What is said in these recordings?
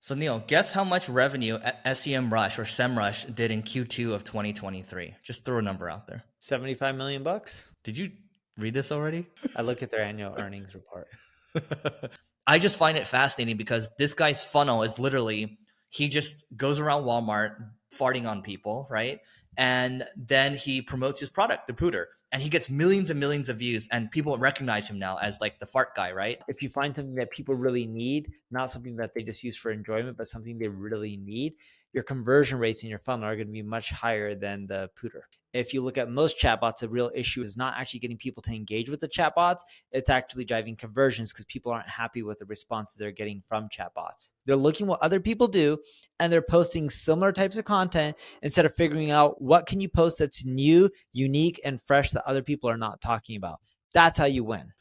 So Neil, guess how much revenue Semrush or Semrush did in Q2 of 2023? Just throw a number out there. 75 million bucks. Did you read this already? I look at their annual earnings report. I just find it fascinating because this guy's funnel is literally, he just goes around Walmart farting on people, right? And then he promotes his product, the Pooter, and he gets millions and millions of views, and people recognize him now as like the fart guy, right? If you find something that people really need, not something that they just use for enjoyment, but something they really need, your conversion rates in your funnel are going to be much higher than the Pooter. If you look at most chatbots, the real issue is not actually getting people to engage with the chatbots. It's actually driving conversions because people aren't happy with the responses they're getting from chatbots. They're looking what other people do and they're posting similar types of content instead of figuring out what can you post that's new, unique, and fresh that other people are not talking about. That's how you win.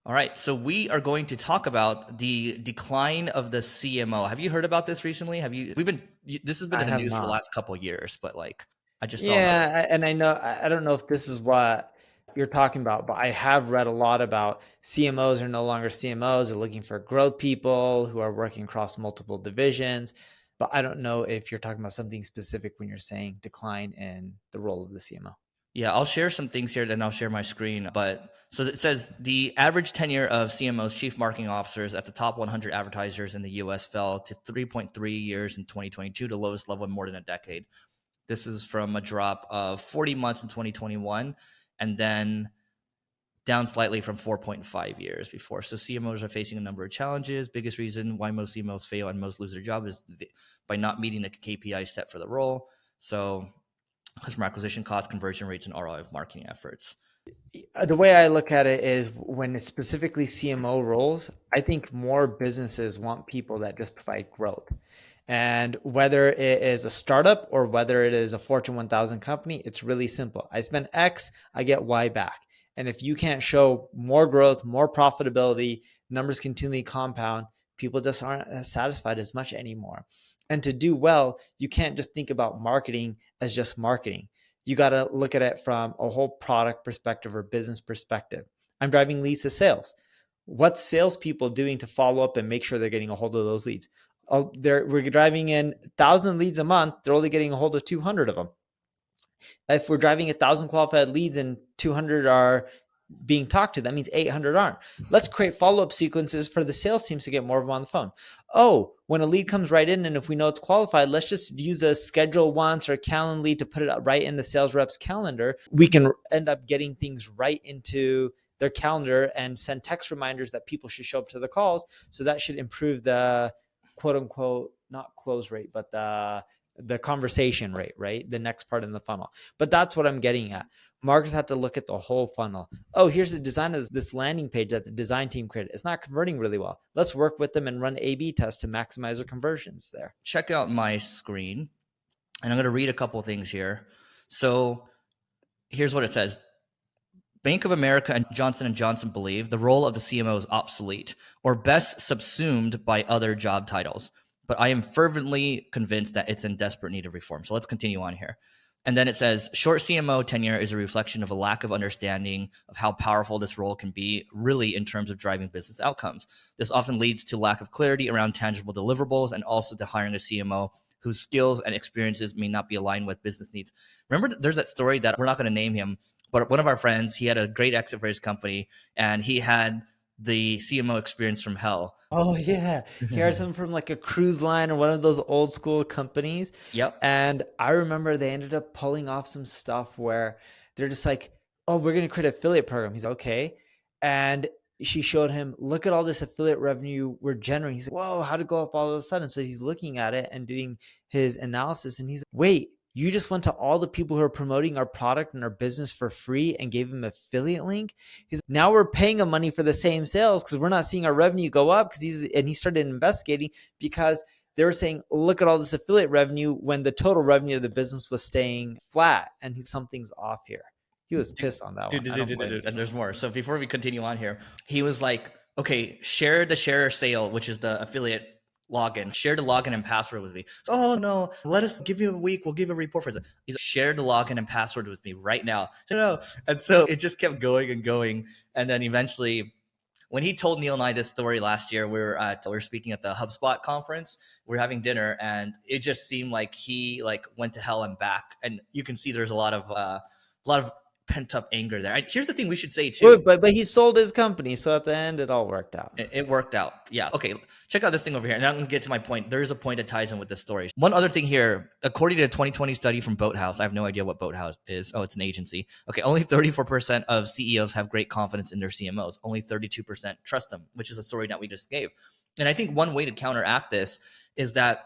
All right, so we are going to talk about the decline of the CMO. Have you heard about this recently? This has been I in the have news for the not. last couple of years, but like I just saw another. Yeah, and I know I don't know if this is what you're talking about, but I have read a lot about CMOs are no longer CMOs. They're looking for growth people who are working across multiple divisions. But I don't know if you're talking about something specific when you're saying decline in the role of the CMO. Yeah, I'll share some things here, then I'll share my screen. But so it says the average tenure of CMOs, chief marketing officers, at the top 100 advertisers in the US fell to 3.3 years in 2022, the lowest level in more than a decade. This is from a drop of 40 months in 2021, and then down slightly from 4.5 years before. So CMOs are facing a number of challenges. Biggest reason why most CMOs fail and most lose their job is by not meeting the KPI set for the role. So customer acquisition costs, conversion rates, and ROI of marketing efforts. The way I look at it is when it's specifically CMO roles, I think more businesses want people that just provide growth. And whether it is a startup or whether it is a Fortune 1000 company, it's really simple. I spend X, I get Y back. And if you can't show more growth, more profitability, numbers continually compound, people just aren't satisfied as much anymore. And to do well, you can't just think about marketing as just marketing. You got to look at it from a whole product perspective or business perspective. I'm driving leads to sales. What's salespeople doing to follow up and make sure they're getting a hold of those leads? Oh, we're driving in 1,000 leads a month. They're only getting a hold of 200 of them. If we're driving 1,000 qualified leads and 200 are being talked to, that means 800 aren't. Let's create follow-up sequences for the sales teams to get more of them on the phone. Oh, when a lead comes right in and if we know it's qualified, let's just use a schedule once or a calendar lead to put it right in the sales rep's calendar. We can end up getting things right into their calendar and send text reminders that people should show up to the calls. So that should improve the quote unquote, not close rate, but the conversation rate, right? The next part in the funnel. But that's what I'm getting at. Marketers have to look at the whole funnel. Oh, here's the design of this landing page that the design team created. It's not converting really well. Let's work with them and run A/B tests to maximize their conversions there. Check out my screen, and I'm going to read a couple things here. So here's what it says. Bank of America and Johnson & Johnson believe the role of the CMO is obsolete or best subsumed by other job titles. But I am fervently convinced that it's in desperate need of reform. So let's continue on here. And then it says, short CMO tenure is a reflection of a lack of understanding of how powerful this role can be, really, in terms of driving business outcomes. This often leads to lack of clarity around tangible deliverables and also to hiring a CMO whose skills and experiences may not be aligned with business needs. Remember, there's that story that we're not going to name him, but one of our friends, he had a great exit for his company, and he had the CMO experience from hell. Oh yeah, here's some from like a cruise line or one of those old school companies. Yep. And I remember they ended up pulling off some stuff where they're just like, "Oh, we're gonna create an affiliate program." He's like, okay, and she showed him, "Look at all this affiliate revenue we're generating." He's like, "Whoa, how'd it go up all of a sudden?" So he's looking at it and doing his analysis, and he's like, "Wait, you just went to all the people who are promoting our product and our business for free and gave them affiliate link. Now we're paying them money for the same sales because we're not seeing our revenue go up." He started investigating because they were saying, "Look at all this affiliate revenue," when the total revenue of the business was staying flat, and something's off here. He was pissed on that one. I don't blame him. And there's more. So before we continue on here, he was like, okay, share the share sale, which is the affiliate login. Share the login and password with me. So, oh no, let us give you a week. We'll give you a report for it. He's like, share the login and password with me right now. So, no. And so it just kept going and going. And then eventually when he told Neil and I this story last year, we were speaking at the HubSpot conference. We were having dinner, and it just seemed like he like went to hell and back. And you can see there's a lot of pent up anger there. And here's the thing we should say too. But he sold his company, so at the end it all worked out. It worked out. Yeah. Okay. Check out this thing over here. And I'm going to get to my point. There's a point that ties in with this story. One other thing here, according to a 2020 study from Boathouse, I have no idea what Boathouse is. Oh, it's an agency. Okay. Only 34% of CEOs have great confidence in their CMOs. Only 32% trust them, which is a story that we just gave. And I think one way to counteract this is that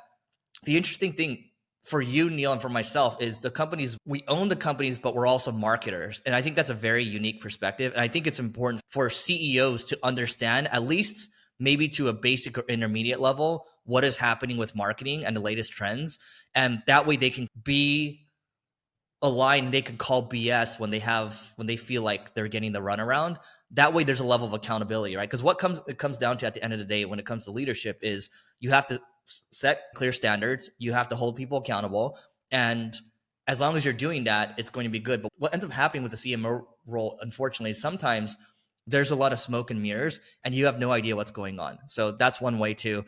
the interesting thing for you, Neil, and for myself is the companies, we own the companies, but we're also marketers. And I think that's a very unique perspective. And I think it's important for CEOs to understand, at least maybe to a basic or intermediate level, what is happening with marketing and the latest trends. And that way they can be aligned. They can call BS when they feel like they're getting the runaround. That way there's a level of accountability, right? Because it comes down to at the end of the day, when it comes to leadership, is you have to set clear standards. You have to hold people accountable. And as long as you're doing that, it's going to be good. But what ends up happening with the CMO role, unfortunately, is sometimes there's a lot of smoke and mirrors and you have no idea what's going on. So that's one way to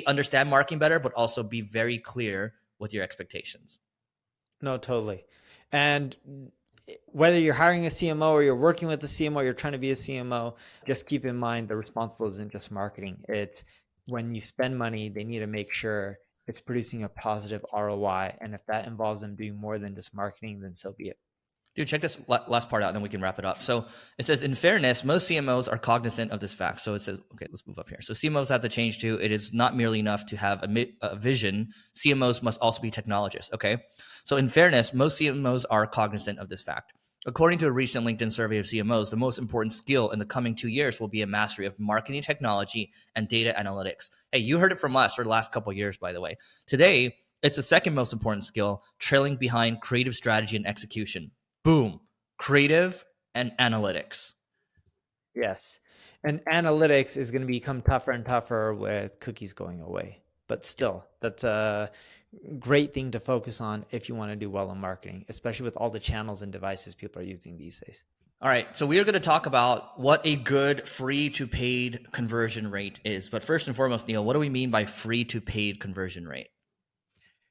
understand marketing better, but also be very clear with your expectations. No, totally. And whether you're hiring a CMO or you're working with a CMO, you're trying to be a CMO, just keep in mind the responsible isn't just marketing. It's when you spend money, they need to make sure it's producing a positive ROI. And if that involves them doing more than just marketing, then so be it. Dude, check this last part out, and then we can wrap it up. So it says, in fairness, most CMOs are cognizant of this fact. So it says, okay, let's move up here. So CMOs have to change too. It is not merely enough to have a vision. CMOs must also be technologists. Okay. So in fairness, most CMOs are cognizant of this fact. According to a recent LinkedIn survey of CMOs, the most important skill in the coming 2 years will be a mastery of marketing technology and data analytics. Hey, you heard it from us for the last couple of years, by the way. Today, it's the second most important skill, trailing behind creative strategy and execution. Boom. Creative and analytics. Yes. And analytics is going to become tougher and tougher with cookies going away. But still, that's a great thing to focus on if you want to do well in marketing, especially with all the channels and devices people are using these days. All right. So we are going to talk about what a good free to paid conversion rate is. But first and foremost, Neil, what do we mean by free to paid conversion rate?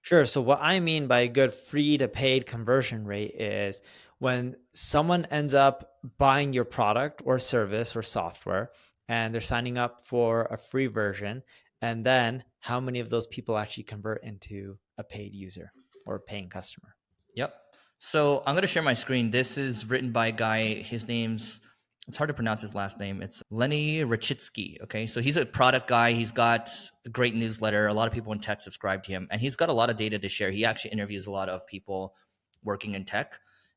Sure. So what I mean by a good free to paid conversion rate is when someone ends up buying your product or service or software and they're signing up for a free version, and then how many of those people actually convert into a paid user or a paying customer. Yep. So I'm going to share my screen. This is written by a guy. His name's, it's hard to pronounce his last name. It's Lenny Rachitsky. Okay. So he's a product guy. He's got a great newsletter. A lot of people in tech subscribe to him, and he's got a lot of data to share. He actually interviews a lot of people working in tech.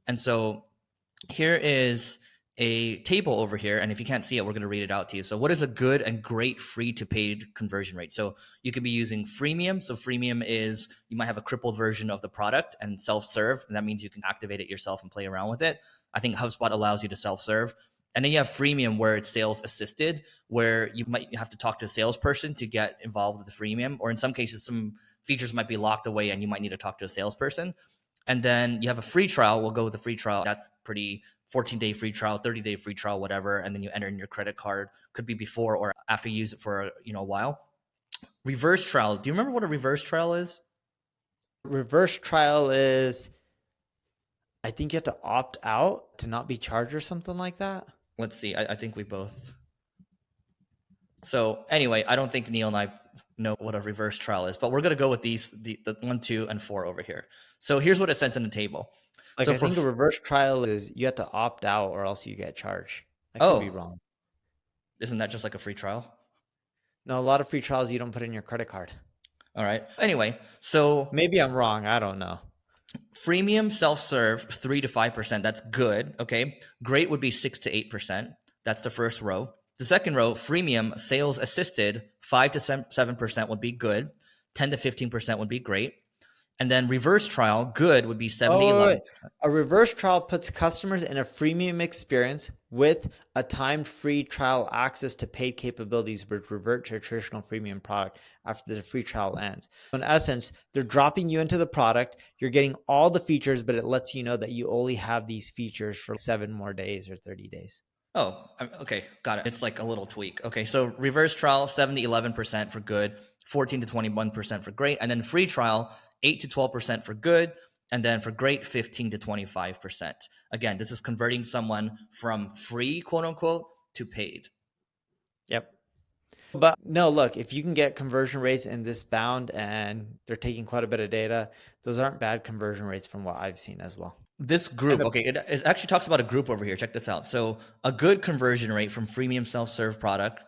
And so here is a table over here. And if you can't see it, we're going to read it out to you. So what is a good and great free to paid conversion rate? So you could be using freemium. So freemium is, you might have a crippled version of the product and self-serve. And that means you can activate it yourself and play around with it. I think HubSpot allows you to self-serve. And then you have freemium, where it's sales assisted, where you might have to talk to a salesperson to get involved with the freemium. Or in some cases, some features might be locked away and you might need to talk to a salesperson. And then you have a free trial. We'll go with the free trial. That's pretty 14-day free trial, 30-day free trial, whatever. And then you enter in your credit card. Could be before or after you use it for a while. Reverse trial. Do you remember what a reverse trial is? Reverse trial is, I think you have to opt out to not be charged or something like that. Let's see. I think we both. So anyway, I don't think Neil and I know what a reverse trial is, but we're going to go with the 1, 2, and 4 over here. So here's what it says in the table. Like, so I think a reverse trial is you have to opt out or else you get charged. I could be wrong. Isn't that just like a free trial? No, a lot of free trials you don't put in your credit card. All right. Anyway, so maybe I'm wrong. I don't know. Freemium self-serve 3 to 5%. That's good. Okay. Great would be 6 to 8%. That's the first row. The second row, freemium sales assisted 5 to 7% would be good. 10 to 15% would be great. And then reverse trial, good would be 70. A reverse trial puts customers in a freemium experience with a timed free trial access to paid capabilities, which revert to a traditional freemium product after the free trial ends. In essence, they're dropping you into the product. You're getting all the features, but it lets you know that you only have these features for 7 more days or 30 days. Okay, got it. It's like a little tweak. Okay, so reverse trial 7 to 11% for good, 14 to 21% for great, and then free trial 8 to 12% for good, and then for great 15 to 25%. Again, this is converting someone from free, quote unquote, to paid. Yep. But no, look, if you can get conversion rates in this bound and they're taking quite a bit of data, those aren't bad conversion rates from what I've seen as well. This group, okay, it actually talks about a group over here. Check this out. So a good conversion rate from freemium self-serve product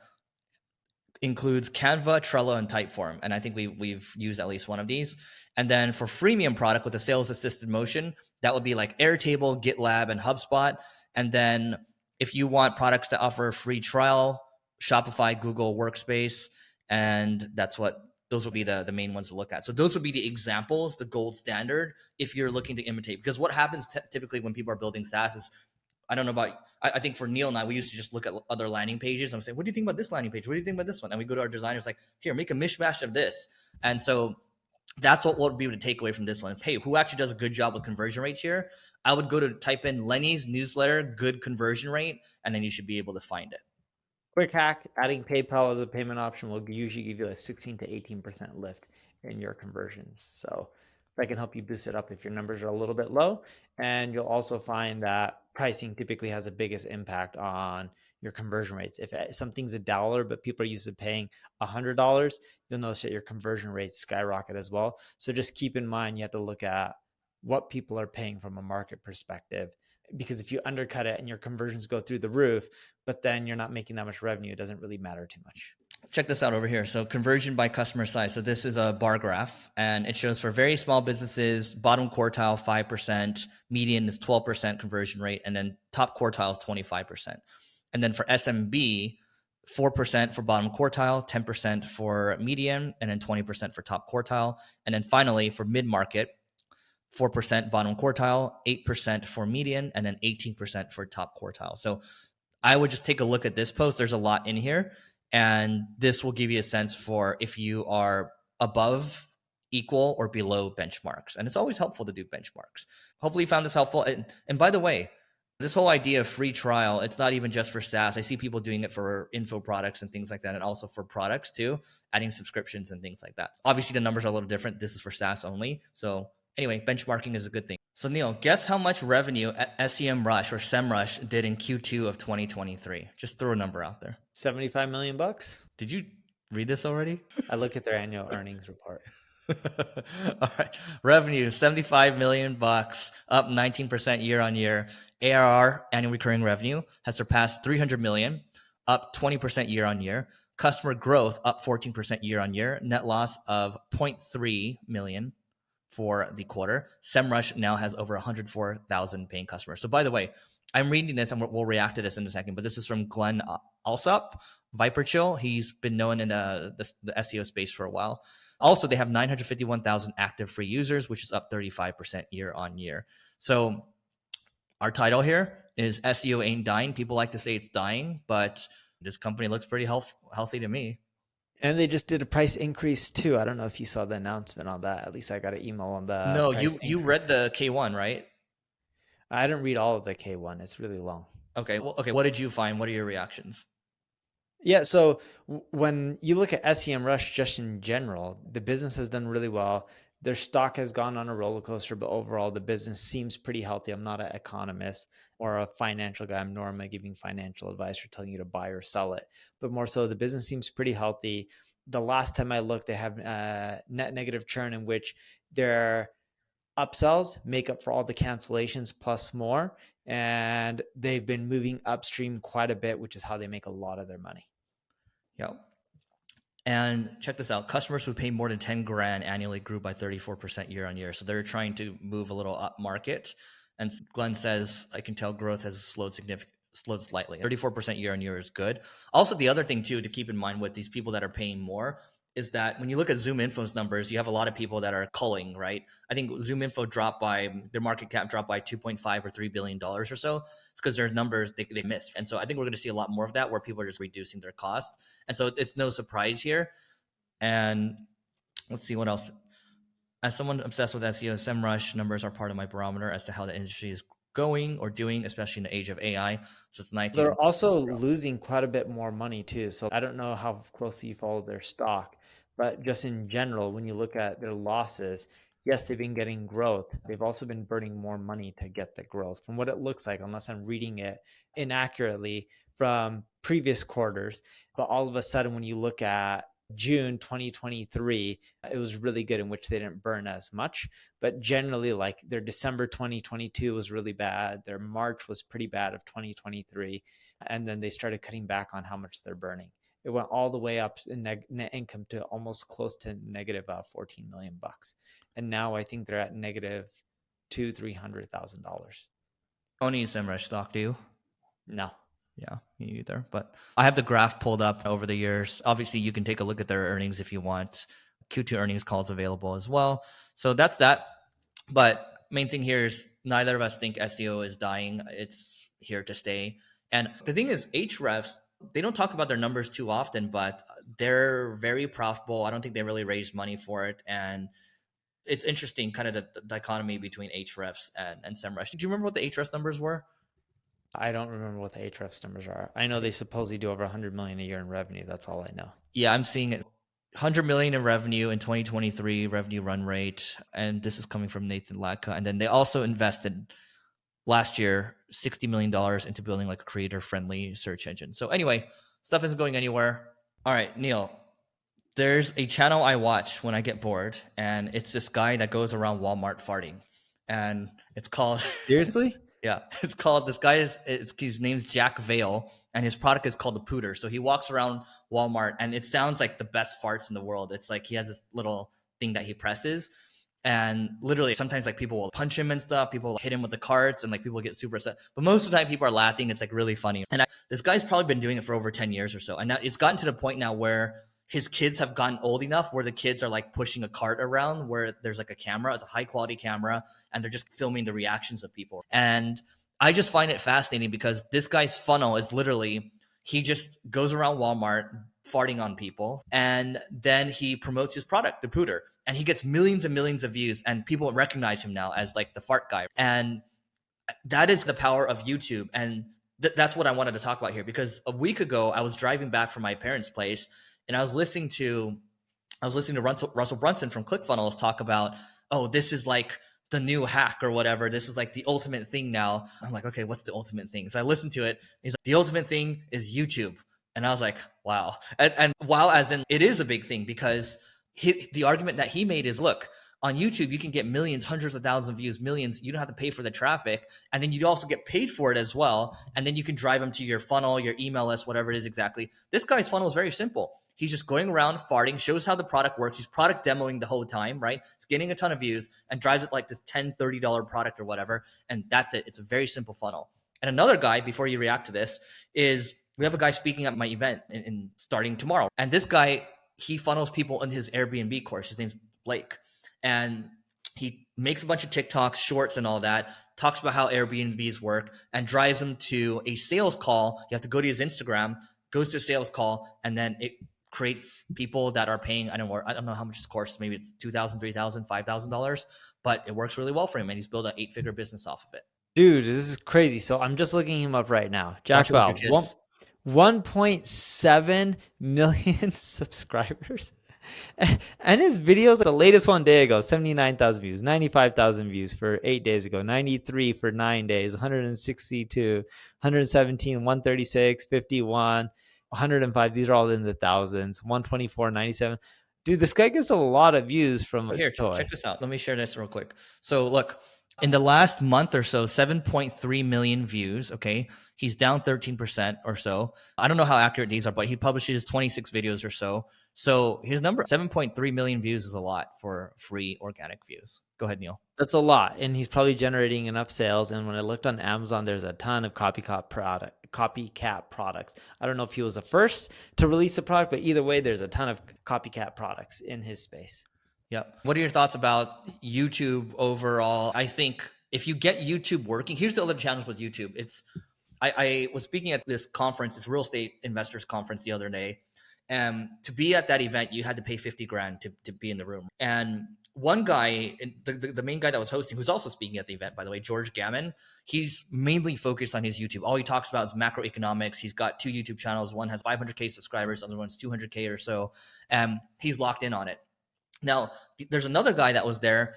includes Canva, Trello, and Typeform. And I think we've used at least one of these. And then for freemium product with a sales assisted motion, that would be like Airtable, GitLab, and HubSpot. And then if you want products to offer free trial, Shopify, Google Workspace, and those would be the main ones to look at. So those would be the examples, the gold standard, if you're looking to imitate. Because what happens typically when people are building SaaS is, I don't know about, I think for Neil and I, we used to just look at other landing pages and say, what do you think about this landing page? What do you think about this one? And we go to our designers like, here, make a mishmash of this. And so that's what would be the takeaway from this one. It's, hey, who actually does a good job with conversion rates here? I would go to type in Lenny's newsletter, good conversion rate, and then you should be able to find it. Quick hack, adding PayPal as a payment option will usually give you a 16 to 18% lift in your conversions. So that can help you boost it up if your numbers are a little bit low. And you'll also find that pricing typically has the biggest impact on your conversion rates. If something's $1, but people are used to paying $100, you'll notice that your conversion rates skyrocket as well. So just keep in mind, you have to look at what people are paying from a market perspective, because if you undercut it and your conversions go through the roof, but then you're not making that much revenue, it doesn't really matter too much. Check this out over here. So conversion by customer size. So this is a bar graph, and it shows for very small businesses, bottom quartile 5%, median is 12% conversion rate, and then top quartile is 25%. And then for SMB, 4% for bottom quartile, 10% for median, and then 20% for top quartile. And then finally for mid-market, 4% bottom quartile, 8% for median, and then 18% for top quartile. So I would just take a look at this post. There's a lot in here, and this will give you a sense for if you are above, equal, or below benchmarks. And it's always helpful to do benchmarks. Hopefully you found this helpful. And by the way, this whole idea of free trial, it's not even just for SaaS. I see people doing it for info products and things like that, and also for products too, adding subscriptions and things like that. Obviously, the numbers are a little different. This is for SaaS only. So anyway, benchmarking is a good thing. So Neil, guess how much revenue Semrush or Semrush did in Q2 of 2023? Just throw a number out there. 75 million bucks. Did you read this already? I look at their annual earnings report. All right. Revenue, 75 million bucks, up 19% year on year. ARR, annual recurring revenue, has surpassed 300 million, up 20% year on year. Customer growth, up 14% year on year. Net loss of 0.3 million for the quarter. Semrush now has over 104,000 paying customers. So by the way, I'm reading this and we'll react to this in a second, but this is from Glenn Alsop, Viper Chill. He's been known in the SEO space for a while. Also, they have 951,000 active free users, which is up 35% year on year. So our title here is SEO ain't dying. People like to say it's dying, but this company looks pretty healthy to me. And they just did a price increase too. I don't know if you saw the announcement on that. At least I got an email on the No, you read the K1, right? I didn't read all of the K1. It's really long. Okay. Well, okay. What did you find? What are your reactions? Yeah, so when you look at Semrush just in general, the business has done really well. Their stock has gone on a roller coaster, but overall the business seems pretty healthy. I'm not an economist or a financial guy. I'm normally giving financial advice or telling you to buy or sell it, but more so the business seems pretty healthy. The last time I looked, they have net negative churn, in which their upsells make up for all the cancellations plus more. And they've been moving upstream quite a bit, which is how they make a lot of their money. Yeah. And check this out. Customers who pay more than 10 grand annually grew by 34% year on year. So they're trying to move a little up market. And Glenn says, I can tell growth has slowed slightly. 34% year on year is good. Also, the other thing too, to keep in mind with these people that are paying more, is that when you look at ZoomInfo's numbers, you have a lot of people that are culling, right? I think ZoomInfo their market cap dropped by 2.5 or $3 billion or so. It's because their numbers they missed. And so I think we're going to see a lot more of that where people are just reducing their costs. And so it's no surprise here. And let's see what else. As someone obsessed with SEO, Semrush numbers are part of my barometer as to how the industry is going or doing, especially in the age of AI. So it's 19. They're also losing quite a bit more money too. So I don't know how closely you follow their stock, but just in general, when you look at their losses, yes, they've been getting growth. They've also been burning more money to get the growth from what it looks like, unless I'm reading it inaccurately from previous quarters. But all of a sudden, when you look at June 2023, it was really good, in which they didn't burn as much. But generally, like their December 2022 was really bad. Their March was pretty bad of 2023. And then they started cutting back on how much they're burning. It went all the way up in net income to almost close to negative 14 million bucks. And now I think they're at negative $300,000. Owning Semrush stock, do you? No. Yeah, me either. But I have the graph pulled up over the years. Obviously, you can take a look at their earnings if you want. Q2 earnings calls available as well. So that's that. But main thing here is neither of us think SEO is dying. It's here to stay. And the thing is, Hrefs, they don't talk about their numbers too often, but they're very profitable. I don't think they really raised money for it. And it's interesting, kind of the dichotomy between Hrefs and Semrush. Do you remember what the Hrefs numbers were? I don't remember what the Ahrefs numbers are. I know they supposedly do over 100 million a year in revenue. That's all I know. Yeah, I'm seeing it. 100 million in revenue in 2023 revenue run rate, and this is coming from Nathan Latka. And then they also invested last year $60 million into building like a creator-friendly search engine. So anyway, stuff isn't going anywhere. All right, Neil, there's a channel I watch when I get bored, and it's this guy that goes around Walmart farting, and it's called Seriously? Yeah, it's called, this guy is, his name's Jack Vale, and his product is called the Pooter. So he walks around Walmart, and it sounds like the best farts in the world. It's like he has this little thing that he presses, and literally sometimes like people will punch him and stuff. People will hit him with the carts, and like people get super upset. But most of the time, people are laughing. It's like really funny. And this guy's probably been doing it for over 10 years or so, and now it's gotten to the point now where his kids have gotten old enough where the kids are like pushing a cart around where there's like a camera. It's a high quality camera, and they're just filming the reactions of people. And I just find it fascinating because this guy's funnel is literally, he just goes around Walmart farting on people, and then he promotes his product, the Pooter, and he gets millions and millions of views, and people recognize him now as like the fart guy. And that is the power of YouTube. And that's what I wanted to talk about here, because a week ago I was driving back from my parents' place, and I was listening to Russell Brunson from ClickFunnels talk about, oh, this is like the new hack or whatever. This is like the ultimate thing now. I'm like, okay, what's the ultimate thing? So I listened to it. He's like, the ultimate thing is YouTube. And I was like, wow. And wow, as in it is a big thing, because the argument that he made is, look, on YouTube, you can get millions, hundreds of thousands of views, millions. You don't have to pay for the traffic. And then you also get paid for it as well. And then you can drive them to your funnel, your email list, whatever it is exactly. This guy's funnel is very simple. He's just going around farting, shows how the product works. He's product demoing the whole time, right? He's getting a ton of views and drives it like this $10, $30 product or whatever. And that's it. It's a very simple funnel. And another guy, before you react to this, is we have a guy speaking at my event in starting tomorrow. And this guy, he funnels people in his Airbnb course. His name's Blake. And he makes a bunch of TikToks, shorts, and all that, talks about how Airbnbs work, and drives them to a sales call. You have to go to his Instagram, goes to a sales call, and then it creates people that are paying, I don't know how much his course is. Maybe it's $2,000, $3,000, $5,000, but it works really well for him, and he's built an 8-figure business off of it. Dude, this is crazy. So I'm just looking him up right now. Jack Val, 1.7 million subscribers. And his videos, the latest one day ago, 79,000 views, 95,000 views for 8 days ago, 93 for 9 days, 162, 117, 136, 51, 105. These are all in the thousands, 124, 97. Dude, this guy gets a lot of views from Here, check this out. Let me share this real quick. So look, in the last month or so, 7.3 million views. Okay. He's down 13% or so. I don't know how accurate these are, but he publishes 26 videos or so. So his number, 7.3 million views, is a lot for free organic views. Go ahead, Neil. That's a lot. And he's probably generating enough sales. And when I looked on Amazon, there's a ton of copycat products. I don't know if he was the first to release the product, but either way, there's a ton of copycat products in his space. Yep. What are your thoughts about YouTube overall? I think if you get YouTube working, here's the other challenge with YouTube. I was speaking at this conference, this real estate investors conference the other day. And to be at that event, you had to pay 50 grand to be in the room. And one guy, the main guy that was hosting, who's also speaking at the event, by the way, George Gammon, he's mainly focused on his YouTube. All he talks about is macroeconomics. He's got 2 YouTube channels. One has 500K subscribers, the other one's 200K or so. He's locked in on it. Now, there's another guy that was there.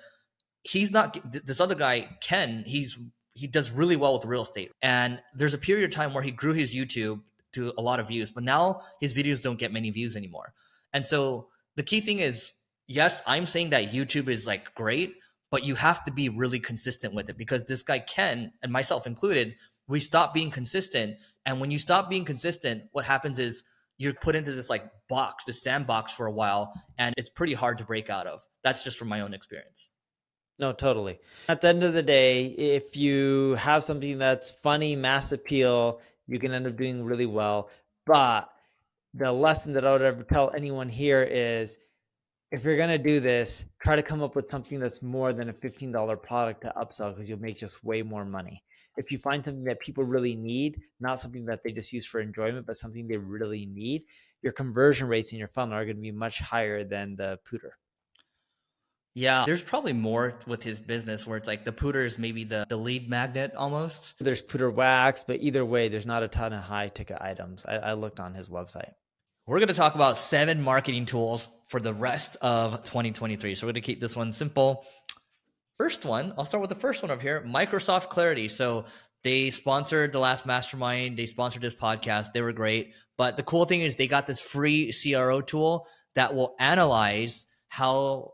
He's not, this other guy, Ken, he does really well with real estate. And there's a period of time where he grew his YouTube to a lot of views, but now his videos don't get many views anymore. And so the key thing is, yes, I'm saying that YouTube is like great, but you have to be really consistent with it, because this guy Ken, and myself included, we stopped being consistent. And when you stop being consistent, what happens is you're put into this like box, this sandbox for a while, and it's pretty hard to break out of. That's just from my own experience. No, totally. At the end of the day, if you have something that's funny, mass appeal, you can end up doing really well. But the lesson that I would ever tell anyone here is, if you're going to do this, try to come up with something that's more than a $15 product to upsell, because you'll make just way more money. If you find something that people really need, not something that they just use for enjoyment, but something they really need, your conversion rates in your funnel are going to be much higher than the pooter. Yeah, there's probably more with his business where it's like the pooter is maybe the lead magnet almost. There's pooter wax, but either way, there's not a ton of high ticket items. I looked on his website. We're going to talk about 7 marketing tools for the rest of 2023. So we're going to keep this one simple. First one, I'll start with the first one up here, Microsoft Clarity. So they sponsored the last mastermind. They sponsored this podcast. They were great. But the cool thing is they got this free CRO tool that will analyze how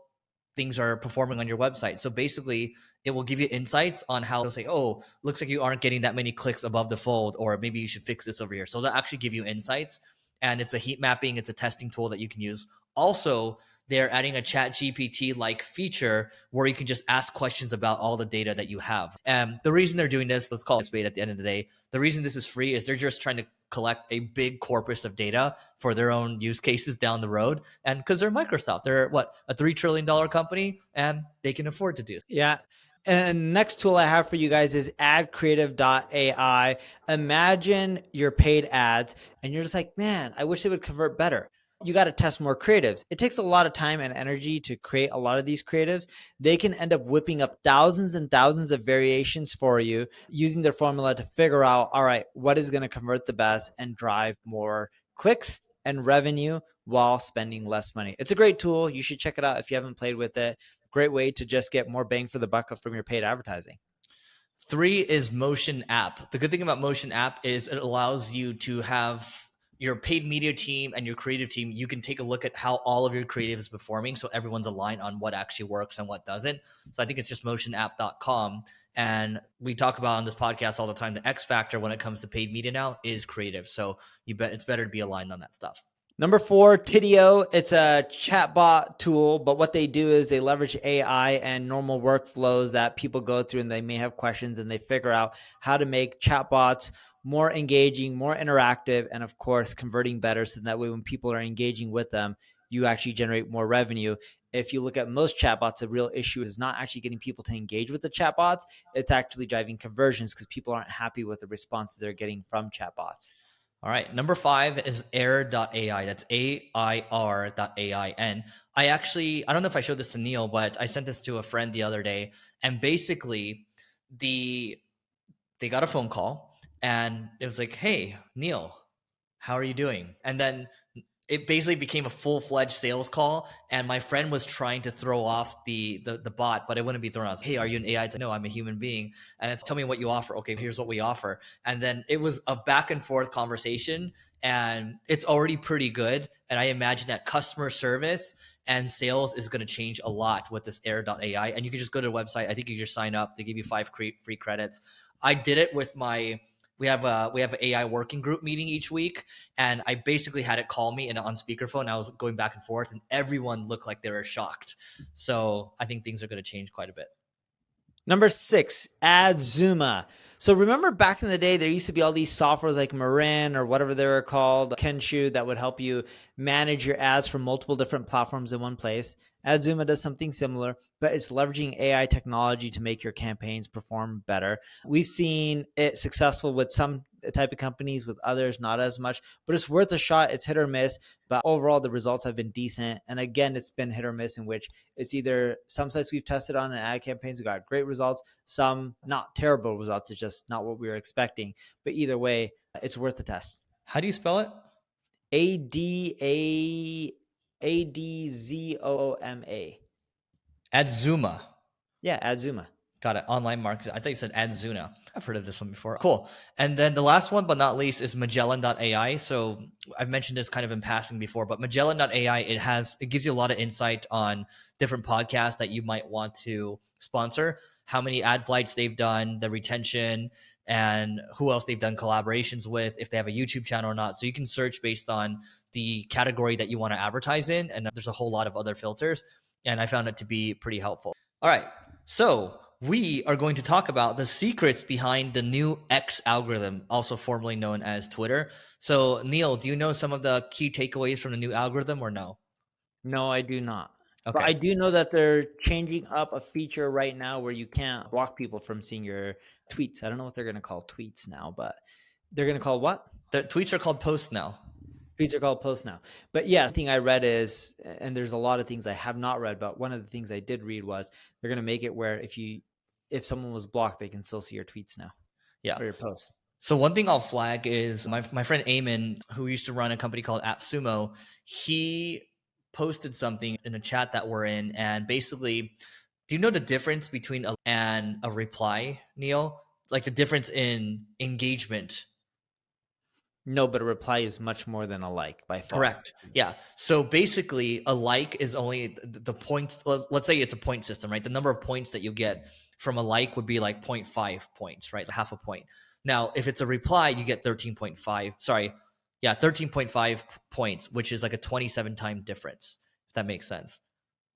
things are performing on your website. So basically, it will give you insights on how it'll say, oh, looks like you aren't getting that many clicks above the fold, or maybe you should fix this over here. So they'll actually give you insights. And it's a heat mapping. It's a testing tool that you can use. Also, they're adding a chat GPT-like feature where you can just ask questions about all the data that you have. And the reason they're doing this, let's call it spade at the end of the day, the reason this is free is they're just trying to collect a big corpus of data for their own use cases down the road. And because they're Microsoft, they're what, a $3 trillion company, and they can afford to do. Yeah. And next tool I have for you guys is adcreative.ai. Imagine your paid ads and you're just like, man, I wish they would convert better. You got to test more creatives. It takes a lot of time and energy to create a lot of these creatives. They can end up whipping up thousands and thousands of variations for you using their formula to figure out, all right, what is going to convert the best and drive more clicks and revenue while spending less money. It's a great tool. You should check it out if you haven't played with it. Great way to just get more bang for the buck from your paid advertising. 3 is Motion App. The good thing about Motion App is it allows you to have your paid media team and your creative team. You can take a look at how all of your creative is performing, so everyone's aligned on what actually works and what doesn't. So I think it's just motionapp.com. And we talk about on this podcast all the time, the X factor when it comes to paid media now is creative. So you bet it's better to be aligned on that stuff. Number 4, Tidio. It's a chatbot tool, but what they do is they leverage AI and normal workflows that people go through, and they may have questions, and they figure out how to make chatbots more engaging, more interactive, and of course, converting better, so that way when people are engaging with them, you actually generate more revenue. If you look at most chatbots, the real issue is not actually getting people to engage with the chatbots. It's actually driving conversions because people aren't happy with the responses they're getting from chatbots. All right. Number 5 is air.ai. That's AIR.ai. And I don't know if I showed this to Neil, but I sent this to a friend the other day. And basically, they got a phone call and it was like, hey, Neil, how are you doing? And then it basically became a full-fledged sales call, and my friend was trying to throw off the bot, but it wouldn't be thrown off. Hey, are you an AI? It's like, no, I'm a human being. And it's, tell me what you offer. Okay, here's what we offer. And then it was a back and forth conversation, and it's already pretty good. And I imagine that customer service and sales is going to change a lot with this air.ai. And you can just go to the website. I think you just sign up. They give you 5 free credits. I did it with we have an AI working group meeting each week, and I basically had it call me on speakerphone. I was going back and forth, and everyone looked like they were shocked. So I think things are going to change quite a bit. Number 6, Adzuma. So remember back in the day, there used to be all these softwares like Marin or whatever they were called, Kenshu, that would help you manage your ads from multiple different platforms in one place. Adzuma does something similar, but it's leveraging AI technology to make your campaigns perform better. We've seen it successful with some type of companies, with others not as much, but it's worth a shot. It's hit or miss, but overall the results have been decent. And again, it's been hit or miss, in which it's either some sites we've tested on in ad campaigns we got great results, some not terrible results, it's just not what we were expecting. But either way, it's worth the test. How do you spell it? ADZOOMA. Adzuma. Yeah, Adzuma. Got it. Online market. I thought you said Adzuna. I've heard of this one before. Cool. And then the last one, but not least, is Magellan.ai. So I've mentioned this kind of in passing before, but Magellan.ai, it gives you a lot of insight on different podcasts that you might want to sponsor, how many ad flights they've done, the retention, and who else they've done collaborations with, if they have a YouTube channel or not. So you can search based on the category that you want to advertise in. And there's a whole lot of other filters. And I found it to be pretty helpful. All right. So we are going to talk about the secrets behind the new X algorithm, also formerly known as Twitter. So, Neil, do you know some of the key takeaways from the new algorithm or no? No, I do not. Okay. But I do know that they're changing up a feature right now where you can't block people from seeing your tweets. I don't know what they're going to call tweets now, but they're going to call what? The tweets are called posts now. Tweets are called posts now. But yeah, the thing I read is, and there's a lot of things I have not read, but one of the things I did read was they're going to make it where if someone was blocked, they can still see your tweets now. Yeah. Or your posts. So one thing I'll flag is my friend Eamon, who used to run a company called AppSumo, he posted something in a chat that we're in. And basically, do you know the difference between a reply, Neil? Like the difference in engagement? No, but a reply is much more than a like by far. Correct. Yeah. So basically, a like is only the points. Let's say it's a point system, right? The number of points that you get from a like would be like 0.5 points, right? Half a point. Now, if it's a reply, you get 13.5. Sorry. Yeah, 13.5 points, which is like a 27 time difference, if that makes sense.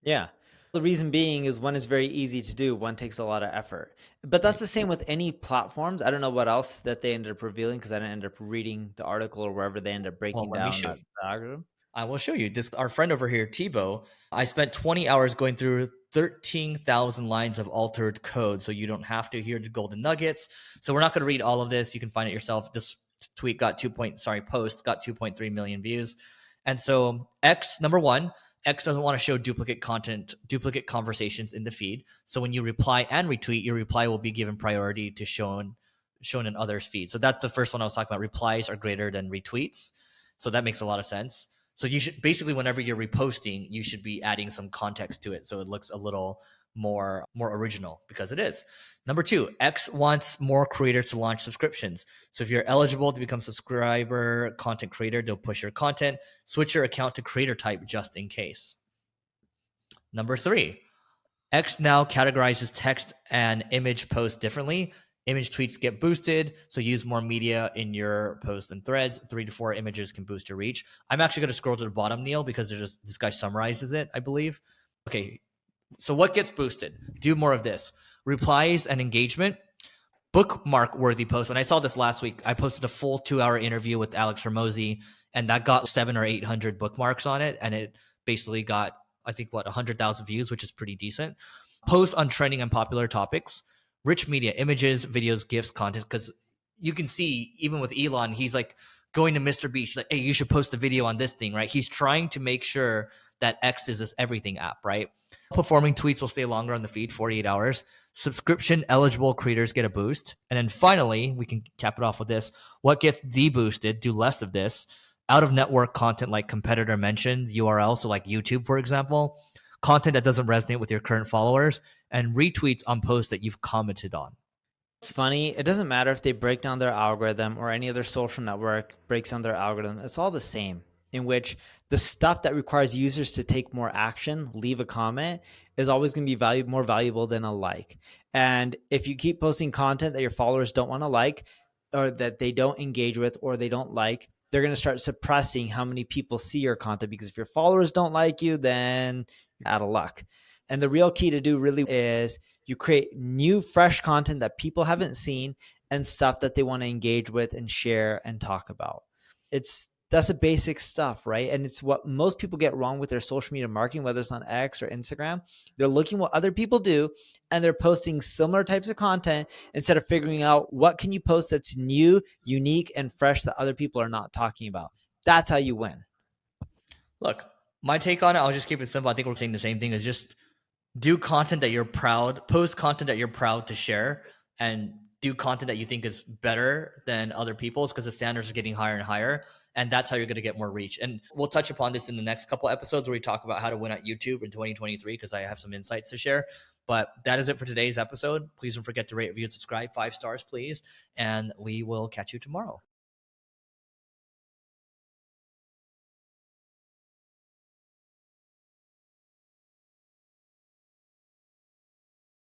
Yeah. The reason being is one is very easy to do. One takes a lot of effort. But that's the same with any platforms. I don't know what else that they ended up revealing because I didn't end up reading the article or wherever they ended up breaking down the algorithm. I will show you. Our friend over here, Thibaut, I spent 20 hours going through 13,000 lines of altered code. So you don't have to hear the golden nuggets. So we're not going to read all of this. You can find it yourself. This tweet got post got 2.3 million views. And so number one, X doesn't want to show duplicate content, duplicate conversations in the feed. So when you reply and retweet, your reply will be given priority to shown in others' feeds. So that's the first one I was talking about. Replies are greater than retweets. So that makes a lot of sense. So you should basically, whenever you're reposting, you should be adding some context to it so it looks a little more original, because it is. Number two, X wants more creators to launch subscriptions. So if you're eligible to become subscriber content creator, they'll push your content. Switch your account to creator type just in case. Number three, X now categorizes text and image posts differently. Image tweets get boosted, so use more media in your posts and threads. 3 to 4 images can boost your reach. I'm actually going to scroll to the bottom, Neil, because this guy summarizes it, I believe. Okay, so what gets boosted? Do more of this. Replies and engagement. Bookmark-worthy posts. And I saw this last week. I posted a full 2-hour interview with Alex Ramosi, and that got 700 or 800 bookmarks on it. And it basically got, I think, 100,000 views, which is pretty decent. Posts on trending and popular topics. Rich media, images, videos, GIFs, content. Because you can see, even with Elon, he's like going to Mr. Beast. He's like, hey, you should post a video on this thing, right? He's trying to make sure that X is this everything app, right? Performing tweets will stay longer on the feed, 48 hours. Subscription eligible creators get a boost. And then finally, we can cap it off with this. What gets deboosted? Do less of this. Out of network content like competitor mentions, URL, so like YouTube, for example. Content that doesn't resonate with your current followers, and retweets on posts that you've commented on. It's funny. It doesn't matter if they break down their algorithm or any other social network breaks down their algorithm. It's all the same, in which the stuff that requires users to take more action, leave a comment, is always going to be more valuable than a like. And if you keep posting content that your followers don't want to like, or that they don't engage with, or they don't like, they're going to start suppressing how many people see your content, because if your followers don't like you, then you're out of luck. And the real key to do really is you create new, fresh content that people haven't seen and stuff that they want to engage with and share and talk about. It's That's the basic stuff, right? And it's what most people get wrong with their social media marketing, whether it's on X or Instagram. They're looking what other people do and they're posting similar types of content instead of figuring out what can you post that's new, unique, and fresh that other people are not talking about. That's how you win. Look, my take on it, I'll just keep it simple. I think we're saying the same thing, is just do content that you're proud, post content that you're proud to share, and do content that you think is better than other people's, because the standards are getting higher and higher. And that's how you're going to get more reach. And we'll touch upon this in the next couple episodes where we talk about how to win at YouTube in 2023, because I have some insights to share. But that is it for today's episode. Please don't forget to rate, review, and subscribe. 5 stars, please. And we will catch you tomorrow.